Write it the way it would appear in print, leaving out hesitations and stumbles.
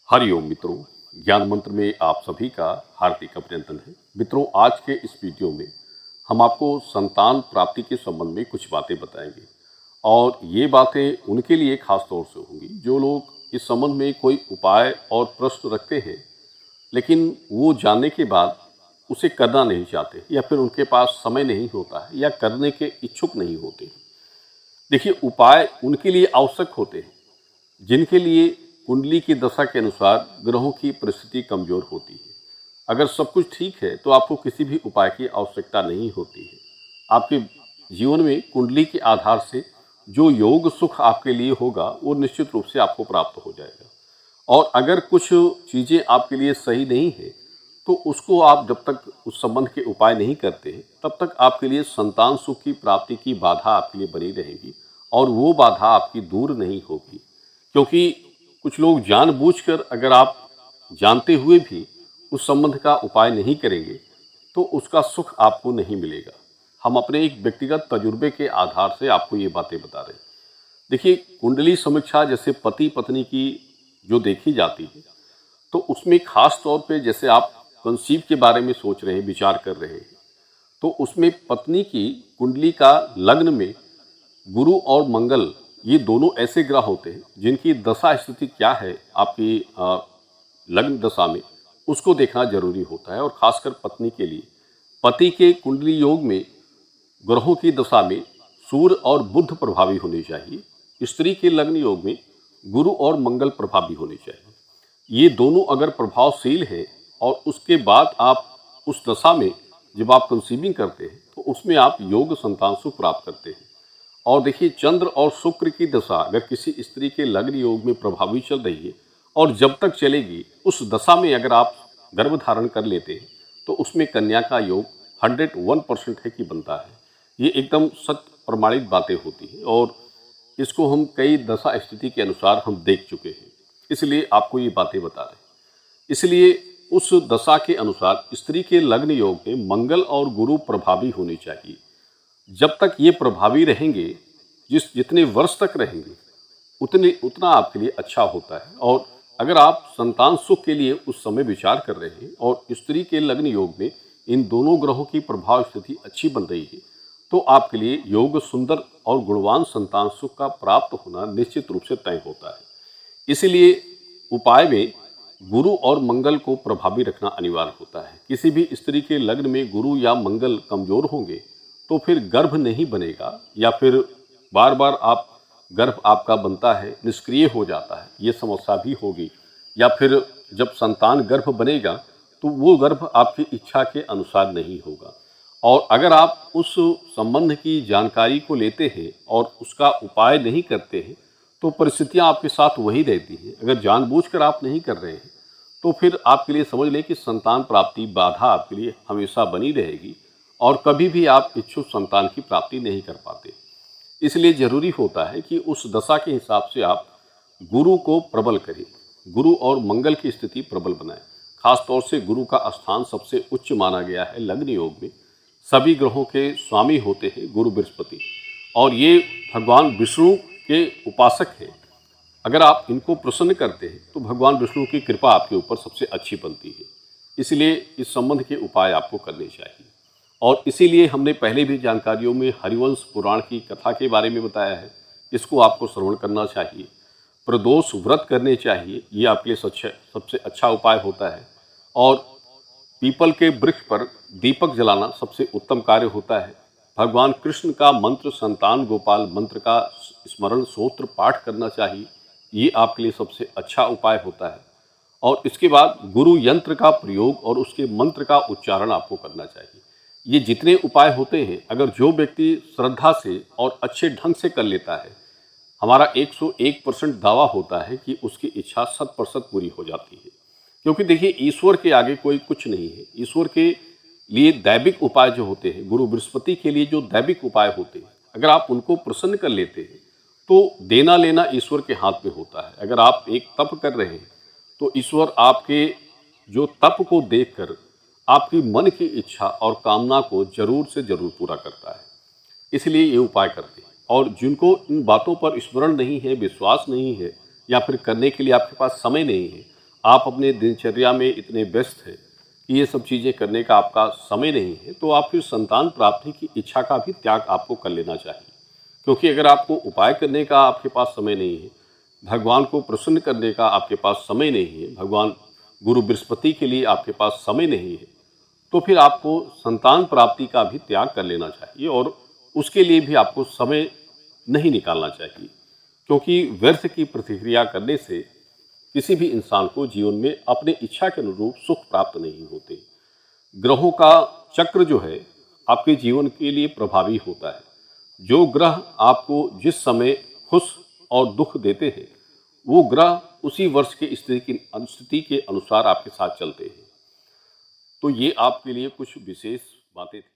हरिओम मित्रों, ज्ञान मंत्र में आप सभी का हार्दिक अभिनंदन है। मित्रों, आज के इस वीडियो में हम आपको संतान प्राप्ति के संबंध में कुछ बातें बताएंगे और ये बातें उनके लिए खास तौर से होंगी जो लोग इस संबंध में कोई उपाय और प्रश्न रखते हैं, लेकिन वो जानने के बाद उसे करना नहीं चाहते या फिर उनके पास समय नहीं होता है या करने के इच्छुक नहीं होते। देखिए, उपाय उनके लिए आवश्यक होते हैं जिनके लिए कुंडली की दशा के अनुसार ग्रहों की परिस्थिति कमजोर होती है। अगर सब कुछ ठीक है तो आपको किसी भी उपाय की आवश्यकता नहीं होती है। आपके जीवन में कुंडली के आधार से जो योग सुख आपके लिए होगा वो निश्चित रूप से आपको प्राप्त हो जाएगा। और अगर कुछ चीज़ें आपके लिए सही नहीं है तो उसको आप जब तक उस संबंध के उपाय नहीं करते हैं तब तक आपके लिए संतान सुख की प्राप्ति की बाधा आपके लिए बनी रहेगी और वो बाधा आपकी दूर नहीं होगी। क्योंकि कुछ लोग जानबूझकर, अगर आप जानते हुए भी उस संबंध का उपाय नहीं करेंगे तो उसका सुख आपको नहीं मिलेगा। हम अपने एक व्यक्तिगत तजुर्बे के आधार से आपको ये बातें बता रहे हैं। देखिए, कुंडली समीक्षा जैसे पति पत्नी की जो देखी जाती है तो उसमें खास तौर पे जैसे आप कंसीव के बारे में सोच रहे हैं, विचार कर रहे हैं, तो उसमें पत्नी की कुंडली का लग्न में गुरु और मंगल, ये दोनों ऐसे ग्रह होते हैं जिनकी दशा स्थिति क्या है आपकी लग्न दशा में, उसको देखना जरूरी होता है। और खासकर पत्नी के लिए पति के कुंडली योग में ग्रहों की दशा में सूर्य और बुध प्रभावी होने चाहिए। स्त्री के लग्न योग में गुरु और मंगल प्रभावी होने चाहिए। ये दोनों अगर प्रभावशील है और उसके बाद आप उस दशा में जब आप कंसीविंग करते हैं तो उसमें आप योग संतान सुख प्राप्त करते हैं। और देखिए, चंद्र और शुक्र की दशा अगर किसी स्त्री के लग्न योग में प्रभावी चल रही है और जब तक चलेगी उस दशा में अगर आप गर्भ धारण कर लेते हैं तो उसमें कन्या का योग 101% है कि बनता है। ये एकदम सत्य प्रमाणित बातें होती हैं और इसको हम कई दशा स्थिति के अनुसार हम देख चुके हैं, इसलिए आपको ये बातें बता रहे हैं। इसलिए उस दशा के अनुसार स्त्री के लग्न योग में मंगल और गुरु प्रभावी होने चाहिए। जब तक ये प्रभावी रहेंगे, जितने वर्ष तक रहेंगे उतना आपके लिए अच्छा होता है। और अगर आप संतान सुख के लिए उस समय विचार कर रहे हैं और स्त्री के लग्न योग में इन दोनों ग्रहों की प्रभाव स्थिति अच्छी बन रही है तो आपके लिए योग सुंदर और गुणवान संतान सुख का प्राप्त होना निश्चित रूप से तय होता है। इसीलिए उपाय में गुरु और मंगल को प्रभावी रखना अनिवार्य होता है। किसी भी स्त्री के लग्न में गुरु या मंगल कमजोर होंगे तो फिर गर्भ नहीं बनेगा या फिर बार बार गर्भ आपका बनता है निष्क्रिय हो जाता है, ये समस्या भी होगी। या फिर जब संतान गर्भ बनेगा तो वो गर्भ आपकी इच्छा के अनुसार नहीं होगा। और अगर आप उस संबंध की जानकारी को लेते हैं और उसका उपाय नहीं करते हैं तो परिस्थितियां आपके साथ वही रहती हैं। अगर जानबूझकर आप नहीं कर रहे हैं तो फिर आपके लिए समझ लें कि संतान प्राप्ति बाधा आपके लिए हमेशा बनी रहेगी और कभी भी आप इच्छुक संतान की प्राप्ति नहीं कर पाते। इसलिए जरूरी होता है कि उस दशा के हिसाब से आप गुरु को प्रबल करें, गुरु और मंगल की स्थिति प्रबल बनाएं। खास तौर से गुरु का स्थान सबसे उच्च माना गया है लग्न योग में। सभी ग्रहों के स्वामी होते हैं गुरु बृहस्पति और ये भगवान विष्णु के उपासक हैं। अगर आप इनको प्रसन्न करते हैं तो भगवान विष्णु की कृपा आपके ऊपर सबसे अच्छी बनती है। इसलिए इस संबंध के उपाय आपको करने चाहिए। और इसीलिए हमने पहले भी जानकारियों में हरिवंश पुराण की कथा के बारे में बताया है, इसको आपको श्रवण करना चाहिए। प्रदोष व्रत करने चाहिए, ये आपके लिए सबसे अच्छा उपाय होता है। और पीपल के वृक्ष पर दीपक जलाना सबसे उत्तम कार्य होता है। भगवान कृष्ण का मंत्र संतान गोपाल मंत्र का स्मरण स्तोत्र पाठ करना चाहिए, ये आपके लिए सबसे अच्छा उपाय होता है। और इसके बाद गुरु यंत्र का प्रयोग और उसके मंत्र का उच्चारण आपको करना चाहिए। ये जितने उपाय होते हैं, अगर जो व्यक्ति श्रद्धा से और अच्छे ढंग से कर लेता है, हमारा 101% दावा होता है कि उसकी इच्छा 100% पूरी हो जाती है। क्योंकि देखिए, ईश्वर के आगे कोई कुछ नहीं है। ईश्वर के लिए दैविक उपाय जो होते हैं, गुरु बृहस्पति के लिए जो दैविक उपाय होते हैं, अगर आप उनको प्रसन्न कर लेते हैं तो देना लेना ईश्वर के हाथ में होता है। अगर आप एक तप कर रहे हैं तो ईश्वर आपके जो तप को देखकर आपकी मन की इच्छा और कामना को जरूर से जरूर पूरा करता है। इसलिए ये उपाय करते हैं। और जिनको इन बातों पर स्मरण नहीं है, विश्वास नहीं है या फिर करने के लिए आपके पास समय नहीं है, आप अपने दिनचर्या में इतने व्यस्त हैं कि ये सब चीज़ें करने का आपका समय नहीं है, तो आप फिर संतान प्राप्ति की इच्छा का भी त्याग आपको कर लेना चाहिए। क्योंकि अगर आपको उपाय करने का आपके पास समय नहीं है, भगवान को प्रसन्न करने का आपके पास समय नहीं है, भगवान गुरु बृहस्पति के लिए आपके पास समय नहीं है, तो फिर आपको संतान प्राप्ति का भी त्याग कर लेना चाहिए और उसके लिए भी आपको समय नहीं निकालना चाहिए। क्योंकि व्यर्थ की प्रतिक्रिया करने से किसी भी इंसान को जीवन में अपने इच्छा के अनुरूप सुख प्राप्त नहीं होते। ग्रहों का चक्र जो है आपके जीवन के लिए प्रभावी होता है। जो ग्रह आपको जिस समय खुश और दुख देते हैं, वो ग्रह उसी वर्ष के स्थिति के अनुसार आपके साथ चलते हैं। तो ये आपके लिए कुछ विशेष बातें थी।